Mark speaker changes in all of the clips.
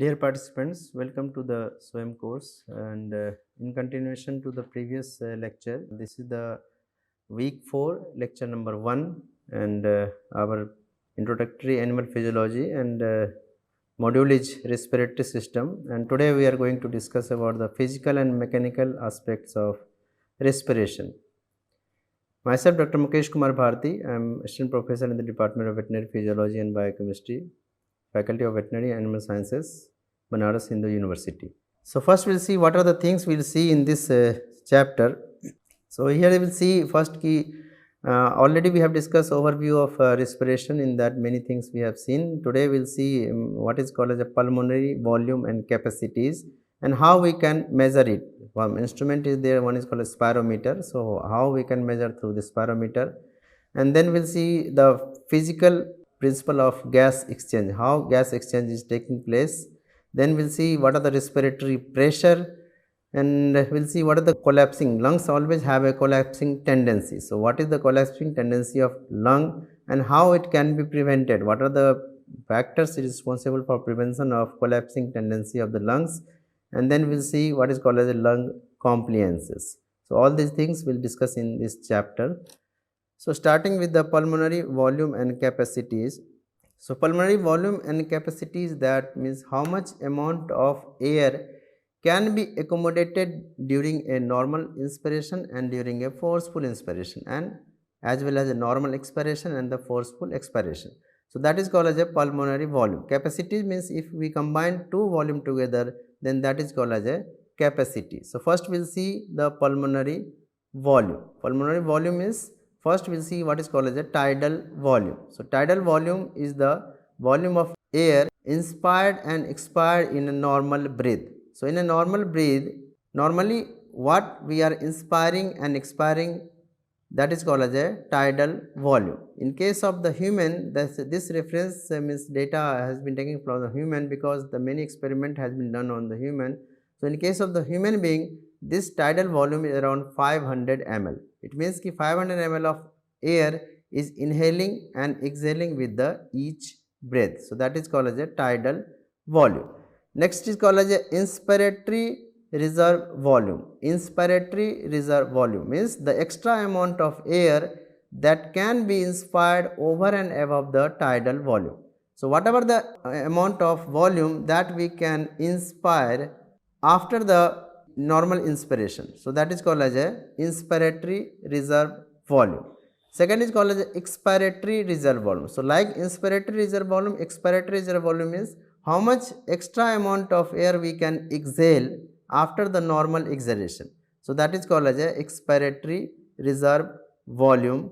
Speaker 1: Dear participants, welcome to the SWAYAM course and in continuation to the previous lecture, this is the week 4 lecture number 1 and our introductory animal physiology and module is respiratory system, and today we are going to discuss about the physical and mechanical aspects of respiration. Myself Dr. Mukesh Kumar Bharti, I am assistant professor in the Department of Veterinary Physiology and Biochemistry, Faculty of Veterinary and Animal Sciences, Banaras Hindu University. So first we will see what are the things we will see in this chapter. So here we will see first key, already we have discussed overview of respiration, in that many things we have seen. Today we will see what is called as a pulmonary volume and capacities and how we can measure it. One instrument is there, one is called a spirometer. So how we can measure through the spirometer, and then we will see the physical principle of gas exchange, how gas exchange is taking place. Then we will see what are the respiratory pressure, and we will see what are the collapsing. Lungs always have a collapsing tendency. So what is the collapsing tendency of lung and how it can be prevented? What are the factors responsible for prevention of collapsing tendency of the lungs? And then we will see what is called as a lung compliances. So all these things we will discuss in this chapter. So starting with the pulmonary volume and capacities. So pulmonary volume and capacities, that means how much amount of air can be accommodated during a normal inspiration and during a forceful inspiration, and as well as a normal expiration and the forceful expiration. So that is called as a pulmonary volume. Capacity means if we combine two volume together, then that is called as a capacity. So first we will see the pulmonary volume. Pulmonary volume is, first we will see what is called as a tidal volume. So tidal volume is the volume of air inspired and expired in a normal breath. So in a normal breath, normally what we are inspiring and expiring, that is called as a tidal volume. In case of the human, this reference means data has been taken from the human, because the many experiment has been done on the human. So in case of the human being, this tidal volume is around 500 ml. It means ki 500 ml of air is inhaling and exhaling with the each breath. So that is called as a tidal volume. Next is called as a inspiratory reserve volume. Inspiratory reserve volume means the extra amount of air that can be inspired over and above the tidal volume. So whatever the amount of volume that we can inspire after the normal inspiration, so that is called as a inspiratory reserve volume. Second is called as a expiratory reserve volume. So like inspiratory reserve volume, expiratory reserve volume is how much extra amount of air we can exhale after the normal exhalation. So that is called as a expiratory reserve volume.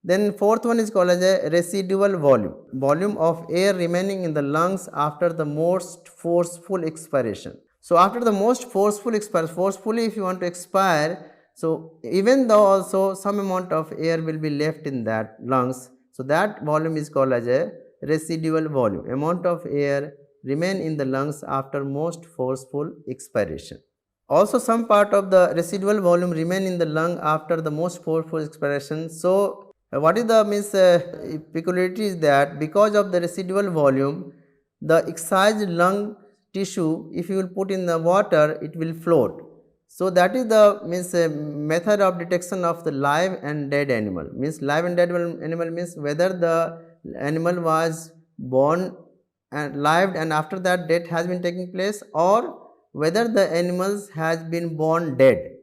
Speaker 1: Then fourth one is called as a residual volume, volume of air remaining in the lungs after the most forceful expiration. So after the most forceful expiration, forcefully if you want to expire, so even though also some amount of air will be left in that lungs, so that volume is called as a residual volume, amount of air remain in the lungs after most forceful expiration. Also some part of the residual volume remain in the lung after the most forceful expiration. So what is the peculiarity is that because of the residual volume, the excised lung tissue, if you will put in the water, it will float. So that is the method of detection of the live and dead animal. Means live and dead animal means whether the animal was born and lived and after that death has been taking place, or whether the animals has been born dead.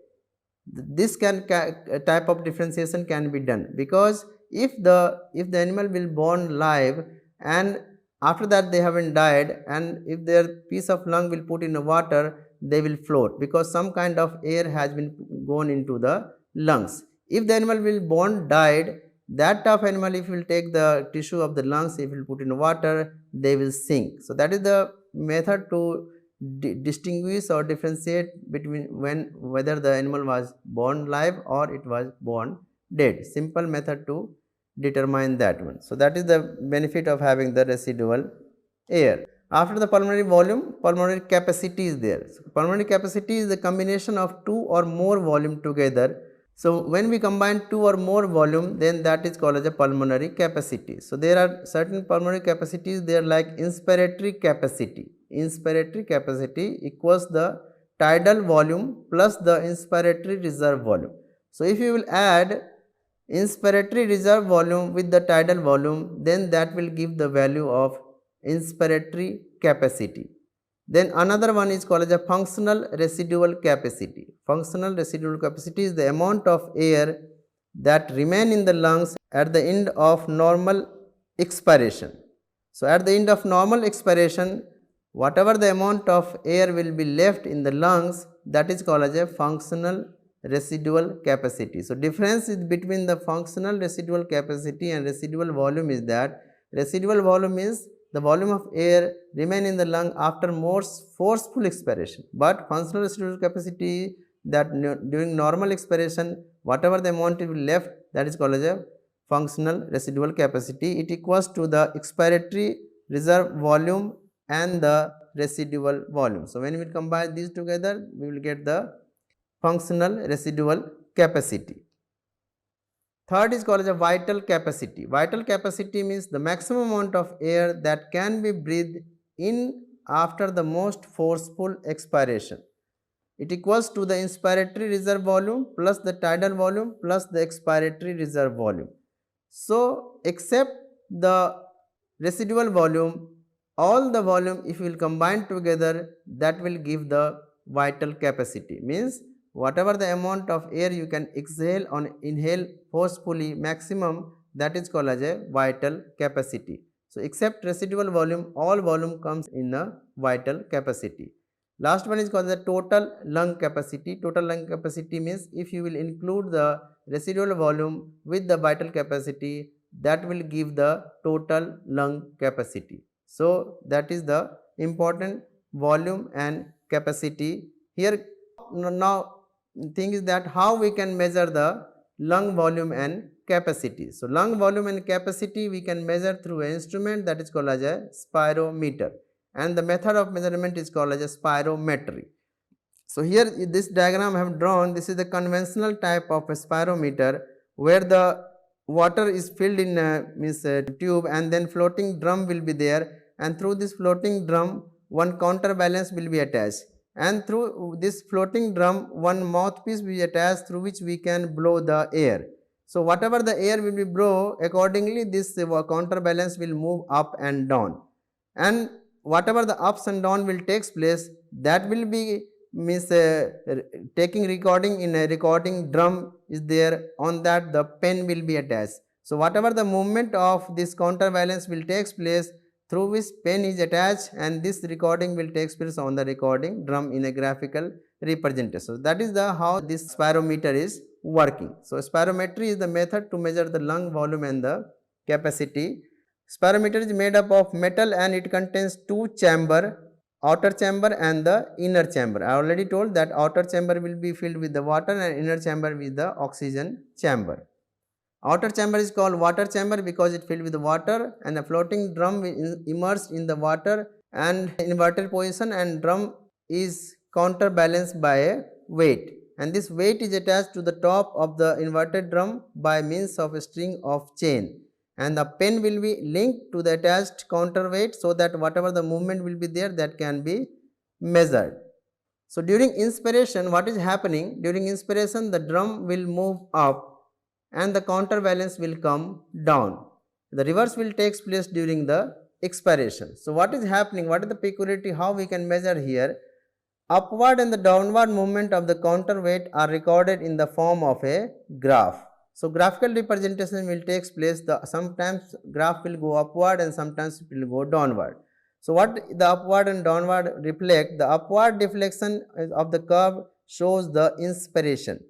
Speaker 1: This type of differentiation can be done, because if the animal will born live and after that they haven't died, and if their piece of lung will put in the water, they will float, because some kind of air has been gone into the lungs. If the animal will born died, that type of animal, if you will take the tissue of the lungs, if you will put in water, they will sink. So that is the method to distinguish or differentiate between whether the animal was born live or it was born dead. Simple method to determine that one. So that is the benefit of having the residual air. After the pulmonary volume, pulmonary capacity is there. So pulmonary capacity is the combination of two or more volume together. So when we combine two or more volume, then that is called as a pulmonary capacity. So there are certain pulmonary capacities, they are like inspiratory capacity. inspiratory capacity equals the tidal volume plus the inspiratory reserve volume. So, if you will add inspiratory reserve volume with the tidal volume, then that will give the value of inspiratory capacity. Then another one is called as a functional residual capacity. Functional residual capacity is the amount of air that remain in the lungs at the end of normal expiration. So, at the end of normal expiration, whatever the amount of air will be left in the lungs, that is called as a functional residual capacity. So, difference is between the functional residual capacity and residual volume is that residual volume is the volume of air remain in the lung after more forceful expiration, but functional residual capacity that during normal expiration whatever the amount will be left, that is called as a functional residual capacity. It equals to the expiratory reserve volume and the residual volume. So, when we combine these together, we will get the functional residual capacity. Third is called as a vital capacity. Vital capacity means the maximum amount of air that can be breathed in after the most forceful expiration. It equals to the inspiratory reserve volume plus the tidal volume plus the expiratory reserve volume. So, except the residual volume, all the volume if you will combine together, that will give the vital capacity, means whatever the amount of air you can exhale or inhale forcefully maximum, that is called as a vital capacity. So, except residual volume, all volume comes in a vital capacity. Last one is called the total lung capacity. Total lung capacity means if you will include the residual volume with the vital capacity, that will give the total lung capacity. So, that is the important volume and capacity. Here now thing is that how we can measure the lung volume and capacity. So, lung volume and capacity we can measure through an instrument that is called as a spirometer, and the method of measurement is called as a spirometry. So, here this diagram I have drawn, this is the conventional type of a spirometer where the water is filled in a tube and then floating drum will be there, and through this floating drum one counterbalance will be attached, and through this floating drum one mouthpiece will be attached through which we can blow the air. So, whatever the air will be blow, accordingly this counterbalance will move up and down, and whatever the ups and down will takes place, that will be taking recording in a recording drum is there, on that the pen will be attached. So, whatever the movement of this counterbalance will takes place, through which pen is attached, and this recording will take place on the recording drum in a graphical representation. So, that is the how this spirometer is working. So, spirometry is the method to measure the lung volume and the capacity. Spirometer is made up of metal and it contains two chamber, outer chamber and the inner chamber. I already told that outer chamber will be filled with the water and inner chamber with the oxygen chamber. Outer chamber is called water chamber because it filled with water, and a floating drum immersed in the water and inverted position, and drum is counterbalanced by a weight, and this weight is attached to the top of the inverted drum by means of a string of chain, and the pen will be linked to the attached counterweight so that whatever the movement will be there, that can be measured. So, during inspiration what is happening? During inspiration the drum will move up and the counterbalance will come down. The reverse will take place during the expiration. So, what is happening? What is the peculiarity? How we can measure here? Upward and the downward movement of the counterweight are recorded in the form of a graph. So, graphical representation will take place. Sometimes graph will go upward and sometimes it will go downward. So, what the upward and downward reflect? The upward deflection of the curve shows the inspiration.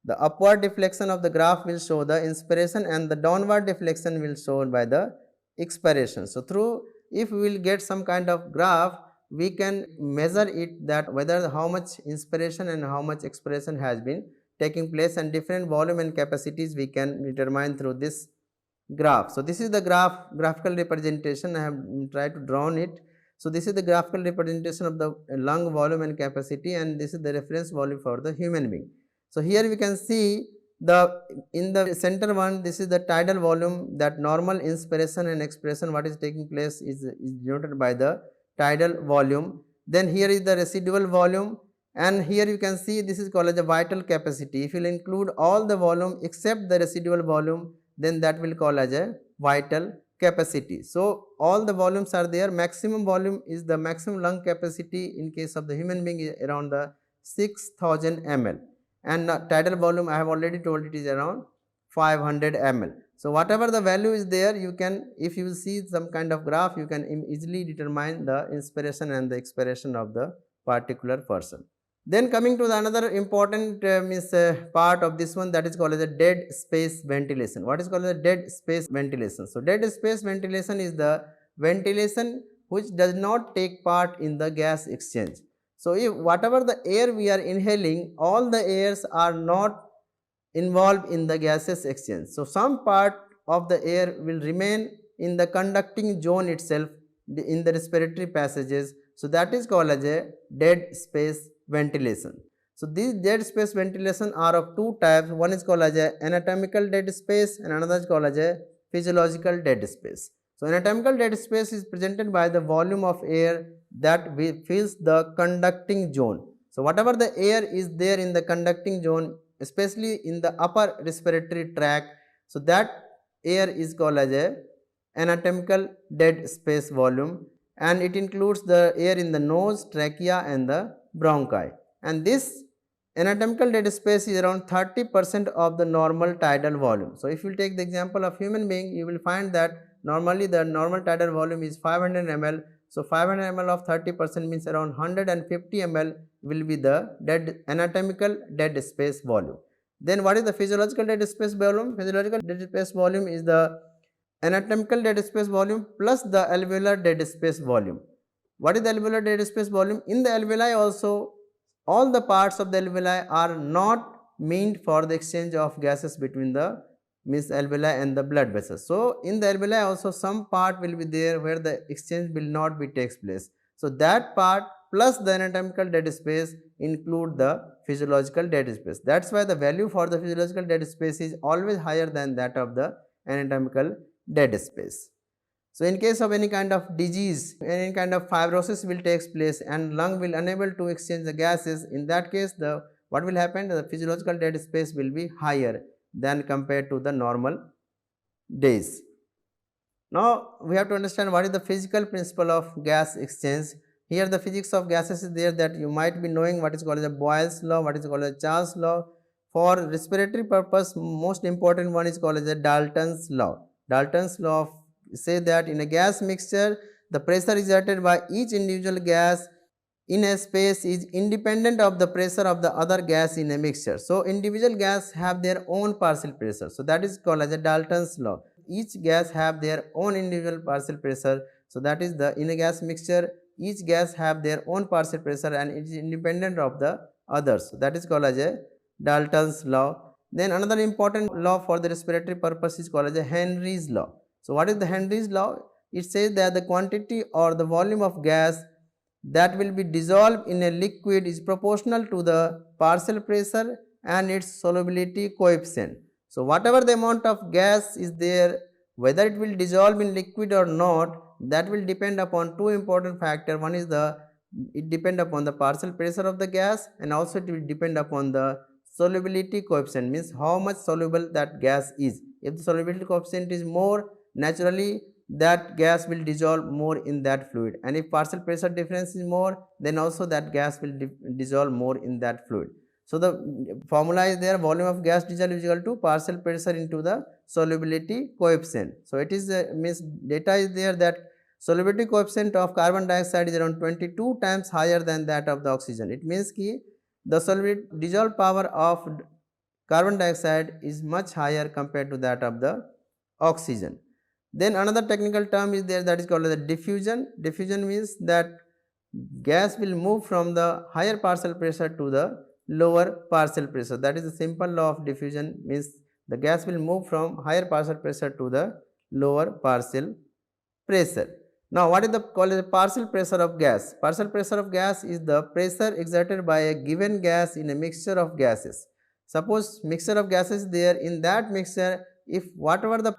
Speaker 1: The upward deflection of the graph will show the inspiration, and the downward deflection will show by the expiration. So, through if we will get some kind of graph, we can measure it, that whether how much inspiration and how much expiration has been taking place, and different volume and capacities we can determine through this graph. So, this is the graphical representation. I have tried to draw it. So, this is the graphical representation of the lung volume and capacity, and this is the reference volume for the human being. So, here we can see in the center one, this is the tidal volume, that normal inspiration and expiration what is taking place is denoted by the tidal volume. Then here is the residual volume, and here you can see this is called as the vital capacity. If you will include all the volume except the residual volume, then that will call as a vital capacity. So all the volumes are there. Maximum volume is the maximum lung capacity in case of the human being is around the 6000 ml, and tidal volume I have already told it is around 500 ml. So whatever the value is there, you can, if you see some kind of graph, you can easily determine the inspiration and the expiration of the particular person. Then coming to the another important part of this one, that is called as a dead space ventilation. What is called as a dead space ventilation? So dead space ventilation is the ventilation which does not take part in the gas exchange. So if whatever the air we are inhaling, all the airs are not involved in the gases exchange. So some part of the air will remain in the conducting zone itself in the respiratory passages. So that is called as a dead space ventilation. So these dead space ventilation are of two types. One is called as a anatomical dead space and another is called as a physiological dead space. So anatomical dead space is presented by the volume of air that fills the conducting zone. So whatever the air is there in the conducting zone, especially in the upper respiratory tract, so that air is called as a anatomical dead space volume, and it includes the air in the nose, trachea and the bronchi, and this anatomical dead space is around 30% of the normal tidal volume. So if you take the example of human being, you will find that normally the normal tidal volume is 500 ml. So 500 ml of 30% means around 150 ml will be the anatomical dead space volume. Then what is the physiological dead space volume? Physiological dead space volume is the anatomical dead space volume plus the alveolar dead space volume. What is the alveolar dead space volume? In the alveoli also, all the parts of the alveoli are not meant for the exchange of gases between the alveoli and the blood vessels. So in the alveoli also some part will be there where the exchange will not be takes place. So that part plus the anatomical dead space include the physiological dead space. That's why the value for the physiological dead space is always higher than that of the anatomical dead space. So in case of any kind of disease, any kind of fibrosis will take place and lung will unable to exchange the gases, in that case the what will happen, the physiological dead space will be higher than compared to the normal days. Now we have to understand what is the physical principle of gas exchange. Here the physics of gases is there, that you might be knowing what is called as Boyle's law, what is called as Charles law. For respiratory purpose, most important one is called as a Dalton's law. Dalton's law say that in a gas mixture, the pressure exerted by each individual gas in a space is independent of the pressure of the other gas in a mixture. So individual gas have their own partial pressure. So that is called as a Dalton's law. Each gas have their own individual partial pressure. So that is the in a gas mixture, each gas have their own partial pressure and it is independent of the others. So that is called as a Dalton's law. Then another important law for the respiratory purpose is called as a Henry's law. So what is the Henry's law? It says that the quantity or the volume of gas that will be dissolved in a liquid is proportional to the partial pressure and its solubility coefficient. So whatever the amount of gas is there, whether it will dissolve in liquid or not, that will depend upon two important factors. One is it depend upon the partial pressure of the gas, and also it will depend upon the solubility coefficient, means how much soluble that gas is. If the solubility coefficient is more, naturally that gas will dissolve more in that fluid, and if partial pressure difference is more, then also that gas will dissolve more in that fluid. So the formula is there, volume of gas dissolved is equal to partial pressure into the solubility coefficient. So it is means data is there that solubility coefficient of carbon dioxide is around 22 times higher than that of the oxygen. It means ki the solubility dissolve power of carbon dioxide is much higher compared to that of the oxygen. Then another technical term is there, that is called as diffusion. Diffusion means that gas will move from the higher partial pressure to the lower partial pressure. That is the simple law of diffusion, means the gas will move from higher partial pressure to the lower partial pressure. Now what is the called as partial pressure of gas? Partial pressure of gas is the pressure exerted by a given gas in a mixture of gases. Suppose mixture of gases there, in that mixture if whatever the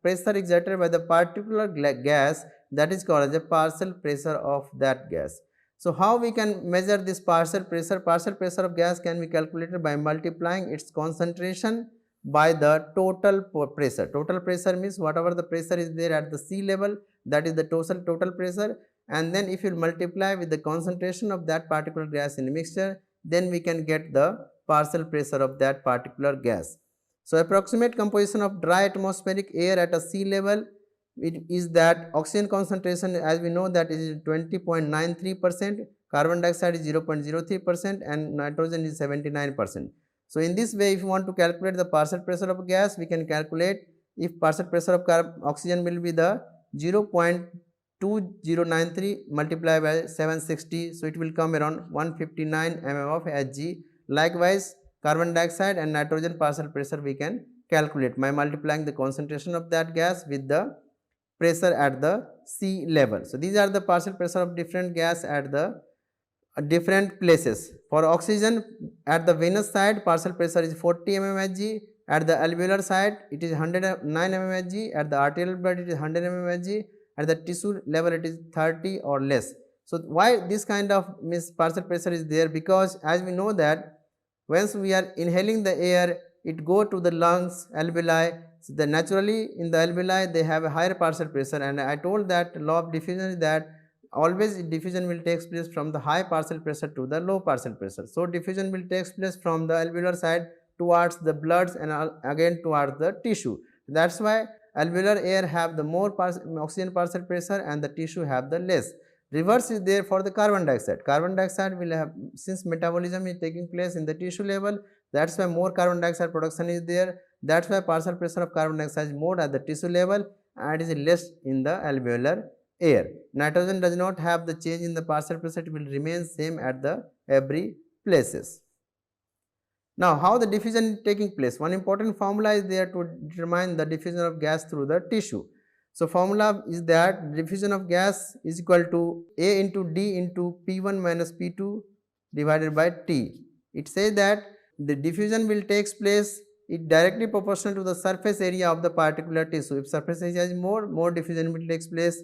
Speaker 1: pressure exerted by the particular gas that is called as the partial pressure of that gas. So how we can measure this partial pressure? Partial pressure of gas can be calculated by multiplying its concentration by the total pressure. Total pressure means whatever the pressure is there at the sea level, that is the total pressure, and then if you multiply with the concentration of that particular gas in the mixture, then we can get the partial pressure of that particular gas. So approximate composition of dry atmospheric air at a sea level, it is that oxygen concentration, as we know, that is 20.93%, carbon dioxide is 0.03%, and nitrogen is 79%. So in this way, if you want to calculate the partial pressure of gas, we can calculate if partial pressure of oxygen will be the 0.2093 multiplied by 760, so it will come around 159 mm of Hg. Likewise, carbon dioxide and nitrogen partial pressure we can calculate by multiplying the concentration of that gas with the pressure at the sea level. So these are the partial pressure of different gas at the different places. For oxygen, at the venous side partial pressure is 40 mmHg, at the alveolar side it is 109 mmHg, at the arterial blood it is 100 mmHg, at the tissue level it is 30 or less. So why this kind of partial pressure is there? Because as we know that once we are inhaling the air, it go to the lungs, alveoli. So the naturally in the alveoli they have a higher partial pressure, and I told that law of diffusion is that always diffusion will take place from the high partial pressure to the low partial pressure. So diffusion will take place from the alveolar side towards the bloods and again towards the tissue. That's why alveolar air have the more oxygen partial pressure and the tissue have the less. Reverse is there for the carbon dioxide. Carbon dioxide will have, since metabolism is taking place in the tissue level, that's why more carbon dioxide production is there. That's why partial pressure of carbon dioxide is more at the tissue level and is less in the alveolar air. Nitrogen does not have the change in the partial pressure, it will remain same at the every places. Now how the diffusion is taking place? One important formula is there to determine the diffusion of gas through the tissue. So formula is that diffusion of gas is equal to A into D into P1 minus P2 divided by T. It says that the diffusion will take place, it directly proportional to the surface area of the particular tissue. If surface area is more diffusion will take place.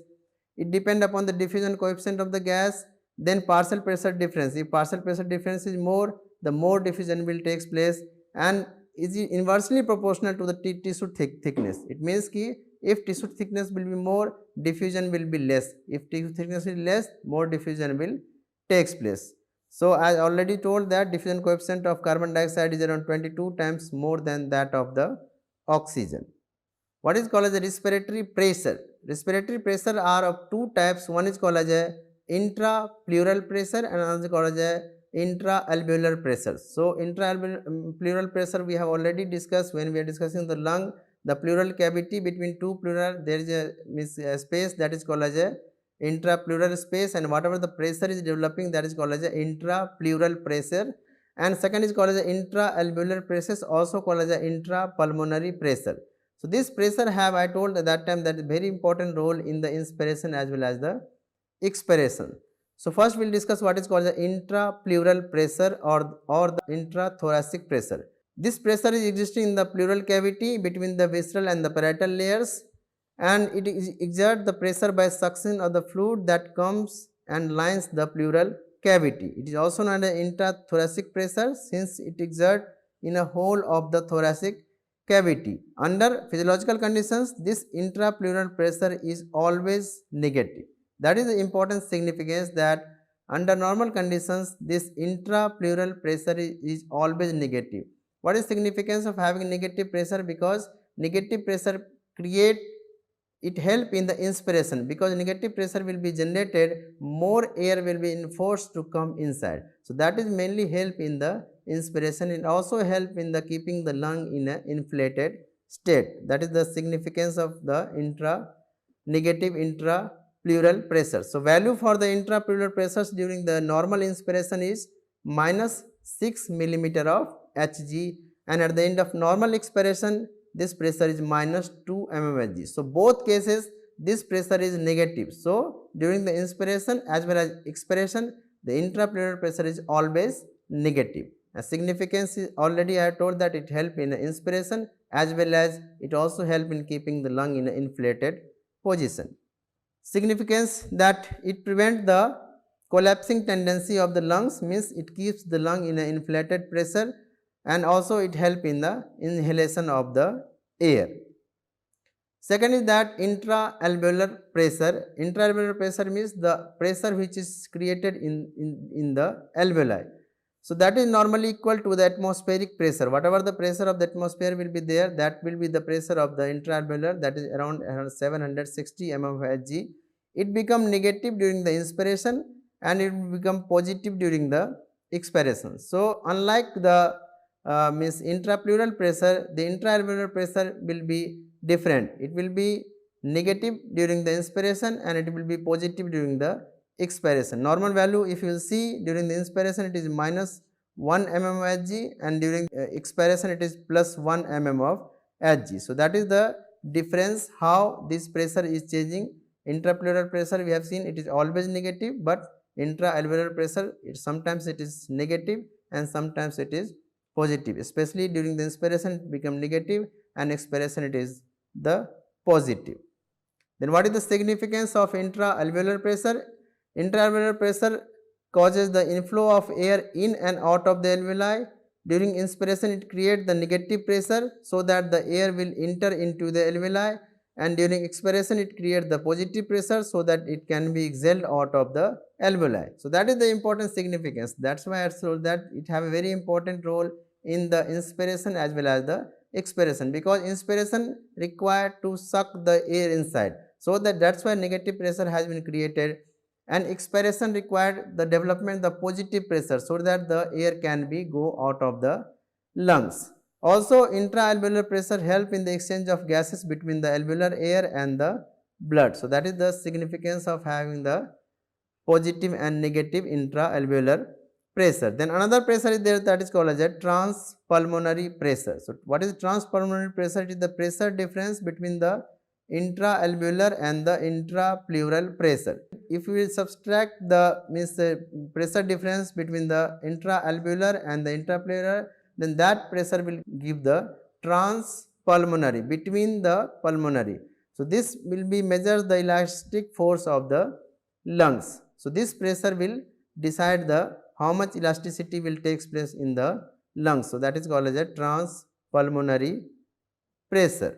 Speaker 1: It depends upon the diffusion coefficient of the gas, then partial pressure difference. If partial pressure difference is more, the more diffusion will take place, and is inversely proportional to the tissue thickness. It means ki if tissue thickness will be more, diffusion will be less. If tissue thickness is less, more diffusion will takes place. So I already told that diffusion coefficient of carbon dioxide is around 22 times more than that of the oxygen. What is called as the respiratory pressure? Respiratory pressure are of two types. One is called as a intrapleural pressure and another is called as a intra-alveolar pressure. So intra-pleural pressure we have already discussed when we are discussing the lung. The pleural cavity between two pleural, there is a space that is called as a intrapleural space, and whatever the pressure is developing, that is called as a intrapleural pressure. And second is called as a intra-alveolar pressure, also called as a intrapulmonary pressure. So this pressure have, I told at that time, that is very important role in the inspiration as well as the expiration. So first we will discuss what is called the intrapleural pressure or the intrathoracic pressure. This pressure is existing in the pleural cavity between the visceral and the parietal layers, and it exerts the pressure by suction of the fluid that comes and lines the pleural cavity. It is also known as intrathoracic pressure since it exerts in a whole of the thoracic cavity. Under physiological conditions, this intrapleural pressure is always negative. That is the important significance, that under normal conditions this intrapleural pressure is always negative. What is significance of having negative pressure? Because negative pressure it help in the inspiration, because negative pressure will be generated, more air will be forced to come inside. So that is mainly help in the inspiration. It also help in the keeping the lung in an inflated state. That is the significance of the negative intrapleural pressure. So value for the intrapleural pressures during the normal inspiration is minus 6 millimeter of Hg, and at the end of normal expiration this pressure is minus 2 mmHg. So both cases this pressure is negative. So during the inspiration as well as expiration, the intrapleural pressure is always negative. A significance is already I have told that it help in inspiration as well as it also help in keeping the lung in an inflated position. significance that it prevents the collapsing tendency of the lungs, means it keeps the lung in an inflated pressure, and also it help in the inhalation of the air. Second is that intra-alveolar pressure. Intra-alveolar pressure means the pressure which is created in the alveoli. So that is normally equal to the atmospheric pressure. Whatever the pressure of the atmosphere will be there, that will be the pressure of the intra-alveolar, that is around 760 mm of Hg. It become negative during the inspiration and it will become positive during the expiration. So unlike the means intrapleural pressure, the intra-alveolar pressure will be different. It will be negative during the inspiration and it will be positive during the expiration. Normal value, if you will see, during the inspiration it is minus 1 mm of Hg and during expiration it is plus 1 mm of Hg. So that is the difference how this pressure is changing. Intrapleural pressure we have seen it is always negative, but intra-alveolar pressure sometimes it is negative and sometimes it is positive, especially during the inspiration it become negative and expiration it is the positive. Then what is the significance of intra-alveolar pressure? Intra-alveolar pressure causes the inflow of air in and out of the alveoli. During inspiration it creates the negative pressure so that the air will enter into the alveoli, and during expiration it creates the positive pressure so that it can be exhaled out of the alveoli. So that is the important significance. That's why I told that it have a very important role in the inspiration as well as the expiration, because inspiration required to suck the air inside, so that's why negative pressure has been created, and expiration required the development the positive pressure so that the air can be go out of the lungs. Also intra-alveolar pressure help in the exchange of gases between the alveolar air and the blood. So that is the significance of having the positive and negative intra-alveolar pressure. Then another pressure is there, that is called as a transpulmonary pressure. So what is transpulmonary pressure? It is the pressure difference between the intra-alveolar and the intrapleural pressure. If we will subtract the means pressure difference between the intra-alveolar and the intrapleural, then that pressure will give the transpulmonary, between the pulmonary. So this will be measures the elastic force of the lungs. So this pressure will decide the how much elasticity will takes place in the lungs. So that is called as a transpulmonary pressure.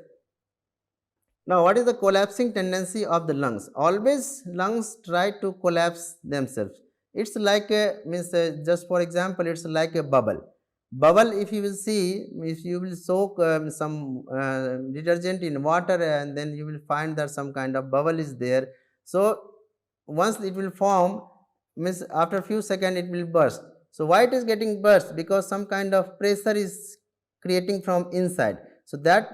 Speaker 1: Now what is the collapsing tendency of the lungs? Always lungs try to collapse themselves. It's like a means just for example, it's like a bubble. Bubble, if you will see, if you will soak some detergent in water and then you will find that some kind of bubble is there. So once it will form, means after few seconds it will burst. So why it is getting burst? Because some kind of pressure is creating from inside. So that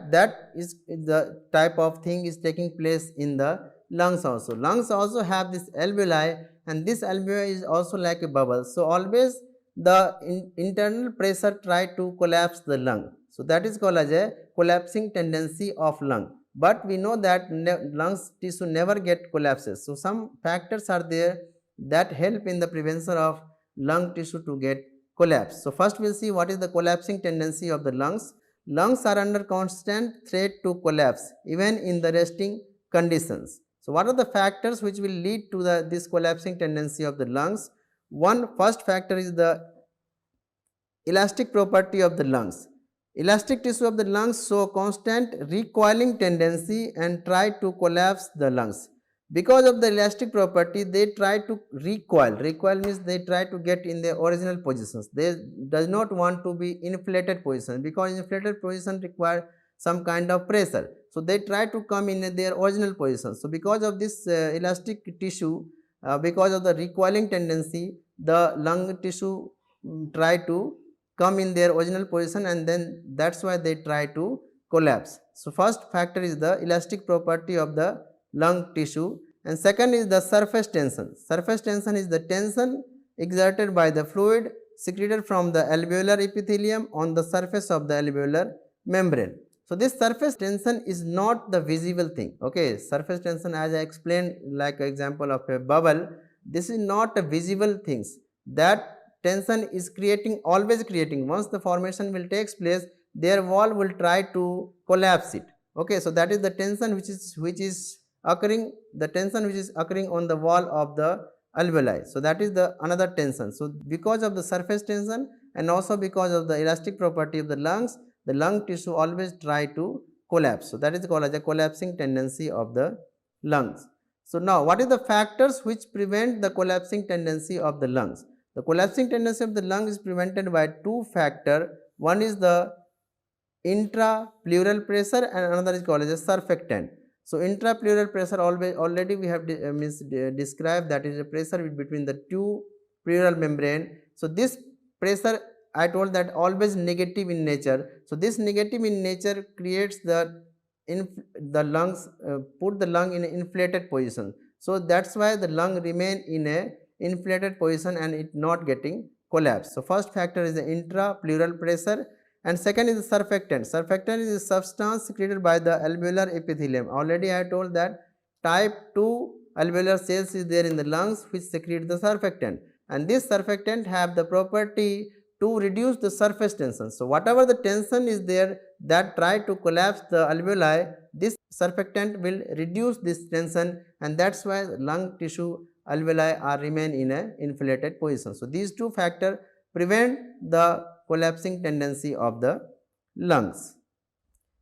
Speaker 1: is the type of thing is taking place in the lungs also. Lungs also have this alveoli, and this alveoli is also like a bubble. So always the internal pressure try to collapse the lung. So that is called as a collapsing tendency of lung. But we know that lungs tissue never get collapses. So some factors are there that help in the prevention of lung tissue to get collapse. So first we will see what is the collapsing tendency of the lungs. Lungs are under constant threat to collapse even in the resting conditions. So what are the factors which will lead to this collapsing tendency of the lungs? First factor is the elastic property of the lungs. Elastic tissue of the lungs show constant recoiling tendency and try to collapse the lungs. Because of the elastic property, they try to recoil. Recoil means they try to get in their original positions. They does not want to be inflated position, because inflated position require some kind of pressure. So they try to come in their original position. So because of this elastic tissue, because of the recoiling tendency, the lung tissue try to come in their original position, and then that's why they try to collapse. So first factor is the elastic property of the lung tissue, and second is the surface tension. Surface tension is the tension exerted by the fluid secreted from the alveolar epithelium on the surface of the alveolar membrane. So this surface tension is not the visible thing. Okay, surface tension, as I explained, like example of a bubble, this is not a visible things. That tension is always creating. Once the formation will takes place, their wall will try to collapse it. Okay, so that is the tension which is occurring, the tension which is occurring on the wall of the alveoli. So that is the another tension. So because of the surface tension and also because of the elastic property of the lung tissue always try to collapse. So that is called as a collapsing tendency of the lungs. So now what is the factors which prevent the collapsing tendency of the lungs? The collapsing tendency of the lung is prevented by two factors. One is the intrapleural pressure and another is called as a surfactant. So intrapleural pressure already we have described, that is a pressure between the two pleural membrane. So this pressure I told that always negative in nature. So this negative in nature creates the lungs, put the lung in an inflated position. So that's why the lung remain in a inflated position and it not getting collapsed. So first factor is the intrapleural pressure and second is the surfactant. Surfactant is a substance secreted by the alveolar epithelium. Already I told that type 2 alveolar cells is there in the lungs which secrete the surfactant, and this surfactant have the property to reduce the surface tension. So whatever the tension is there that try to collapse the alveoli, this surfactant will reduce this tension, and that's why lung tissue alveoli are remain in a inflated position. So these two factors prevent the collapsing tendency of the lungs.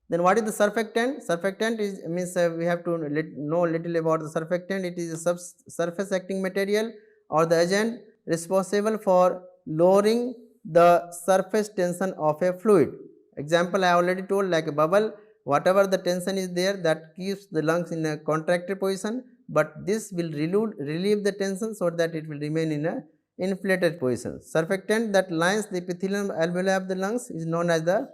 Speaker 1: Then what is the surfactant? Surfactant is means we have to know little about the surfactant. It is a surface acting material or the agent responsible for lowering the surface tension of a fluid. Example I already told, like a bubble, whatever the tension is there that keeps the lungs in a contracted position, but this will relieve the tension so that it will remain in a inflated position. Surfactant that lines the epithelium alveoli of the lungs is known as the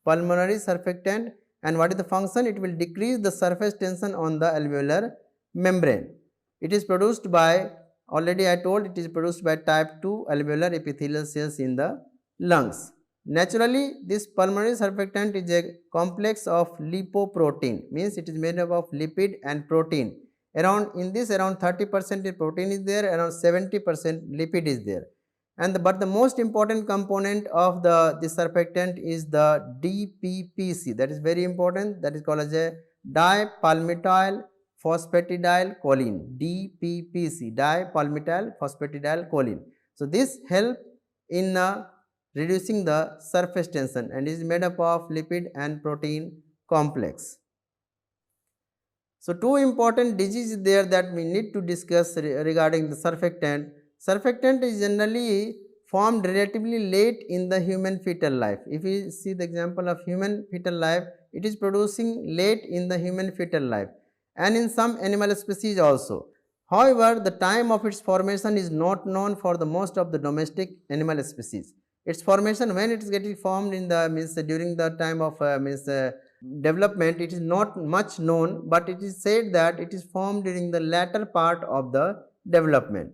Speaker 1: pulmonary surfactant, and what is the function? It will decrease the surface tension on the alveolar membrane. It is produced by, already I told, it is produced by type 2 alveolar epithelial cells in the lungs. Naturally, this pulmonary surfactant is a complex of lipoprotein, means it is made up of lipid and protein. Around 30% protein is there, around 70% lipid is there, and but the most important component of the surfactant is the DPPC. That is very important. That is called as a dipalmityl phosphatidylcholine. DPPC, dipalmityl phosphatidylcholine. So this help in reducing the surface tension and is made up of lipid and protein complex. So two important diseases there that we need to discuss regarding the surfactant. Surfactant is generally formed relatively late in the human fetal life. If we see the example of human fetal life, it is producing late in the human fetal life and in some animal species also. However, the time of its formation is not known for the most of the domestic animal species. Its formation, when it is getting formed in the during the time of development, it is not much known, but it is said that it is formed during the latter part of the development.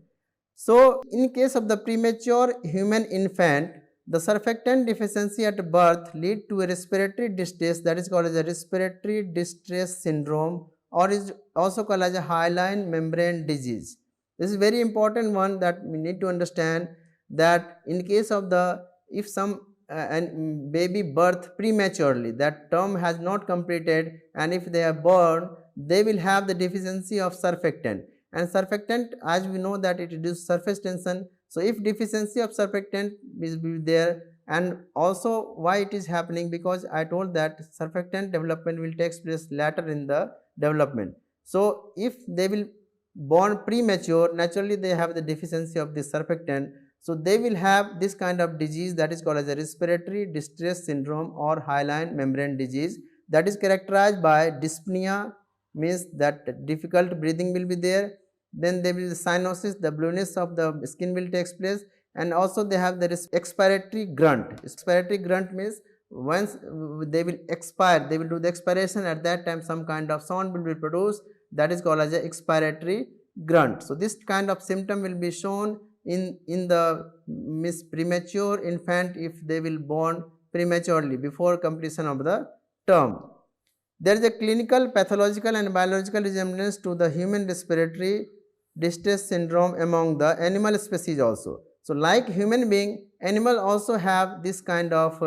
Speaker 1: So in case of the premature human infant, the surfactant deficiency at birth lead to a respiratory distress, that is called as a respiratory distress syndrome, or is also called as a hyaline membrane disease. This is very important one that we need to understand, that in case of the, if some and baby birth prematurely, that term has not completed, and if they are born, they will have the deficiency of surfactant, and surfactant, as we know, that it reduces surface tension. So if deficiency of surfactant is there, and also why it is happening, because I told that surfactant development will take place later in the development. So if they will born premature, naturally they have the deficiency of this surfactant. So they will have this kind of disease that is called as a respiratory distress syndrome or hyaline membrane disease, that is characterized by dyspnea, means that difficult breathing will be there. Then there will be cyanosis, the blueness of the skin will take place, and also they have the expiratory grunt. Expiratory grunt means once they will expire, they will do the expiration, at that time some kind of sound will be produced, that is called as a expiratory grunt. So this kind of symptom will be shown in the premature infant if they will born prematurely before completion of the term. There is a clinical, pathological and biological resemblance to the human respiratory distress syndrome among the animal species also. So like human being, animal also have this kind of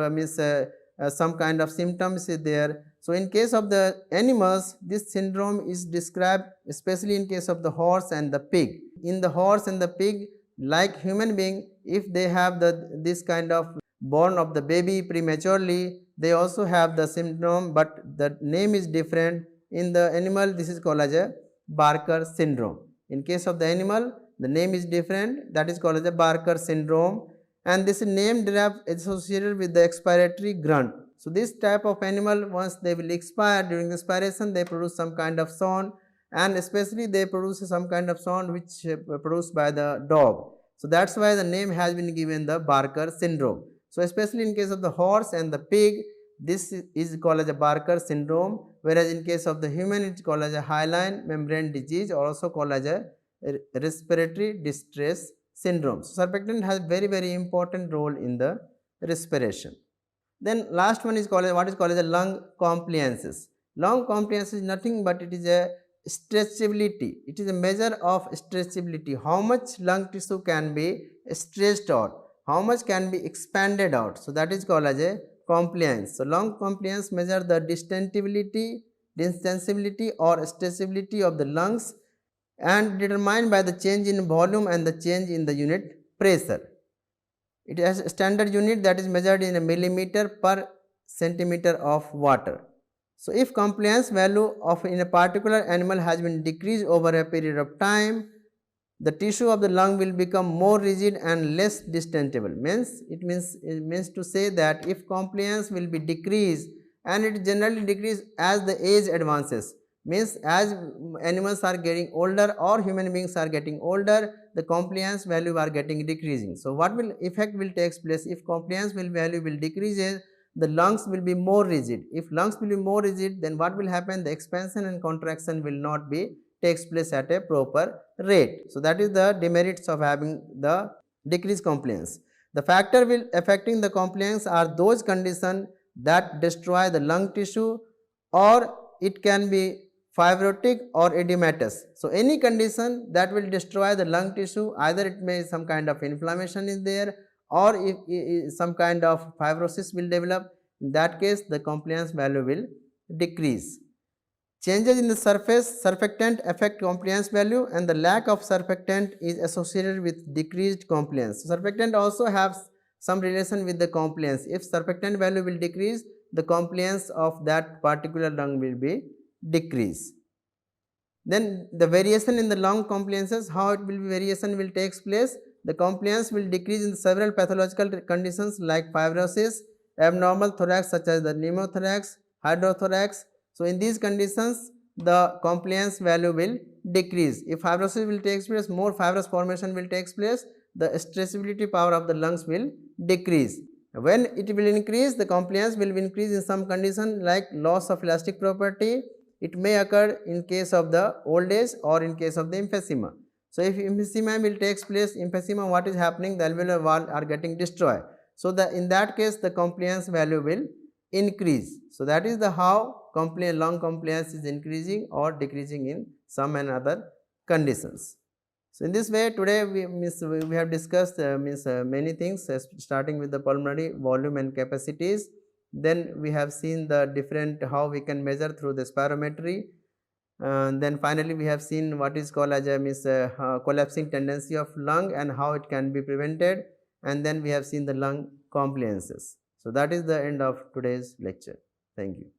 Speaker 1: some kind of symptoms is there, So in case of the animals, this syndrome is described especially in case of the horse and the pig. In the horse and the pig, like human being, if they have this kind of born of the baby prematurely, they also have the syndrome, but the name is different. In the animal, this is called as a Barker syndrome. In case of the animal, the name is different, that is called as a Barker syndrome, and this name derived associated with the expiratory grunt. So this type of animal, once they will expire, during the expiration they produce some kind of sound, and especially they produce some kind of sound which produced by the dog. So that's why the name has been given the Barker syndrome. So especially in case of the horse and the pig, this is called as a Barker syndrome, whereas in case of the human it is called as a hyaline membrane disease, or also called as a respiratory distress syndrome. So surfactant has very important role in the respiration. Then last one is called as, what is called as a lung compliances. Lung compliance is nothing but it is a stretchability. It is a measure of stretchability. How much lung tissue can be stretched out, how much can be expanded out. So that is called as a compliance. So lung compliance measure the distensibility or stretchability of the lungs, and determined by the change in volume and the change in the unit pressure. It has a standard unit that is measured in a millimeter per centimeter of water. So if compliance value of in a particular animal has been decreased over a period of time, the tissue of the lung will become more rigid and less distendable. It means to say that if compliance will be decreased, and it generally decreases as the age advances, means as animals are getting older or human beings are getting older, the compliance value are getting decreasing. So what will effect will takes place if compliance value will decreases, the lungs will be more rigid. If lungs will be more rigid, then what will happen, the expansion and contraction will not be takes place at a proper rate. So that is the demerits of having the decreased compliance. The factor will affecting the compliance are those conditions that destroy the lung tissue, or it can be fibrotic or edematous. So any condition that will destroy the lung tissue, either it may some kind of inflammation is there, or if some kind of fibrosis will develop, in that case the compliance value will decrease. Changes in the surfactant affect compliance value, and the lack of surfactant is associated with decreased compliance. So surfactant also has some relation with the compliance. If surfactant value will decrease, the compliance of that particular lung will be decrease. Then the variation in the lung compliances, how it will be variation will takes place. The compliance will decrease in several pathological conditions like fibrosis, abnormal thorax such as the pneumothorax, hydrothorax. So in these conditions the compliance value will decrease. If fibrosis will take place, more fibrous formation will take place, the stretchability power of the lungs will decrease. When it will increase, the compliance will increase in some condition like loss of elastic property. It may occur in case of the old age or in case of the emphysema. So if emphysema will takes place, emphysema, what is happening, the alveolar wall are getting destroyed. So in that case the compliance value will increase. So that is the how lung compliance is increasing or decreasing in some and other conditions. So in this way today we have discussed many things, starting with the pulmonary volume and capacities. Then we have seen the different how we can measure through the spirometry. Then finally we have seen what is called as a collapsing tendency of lung and how it can be prevented, and then we have seen the lung compliances. So that is the end of today's lecture. Thank you.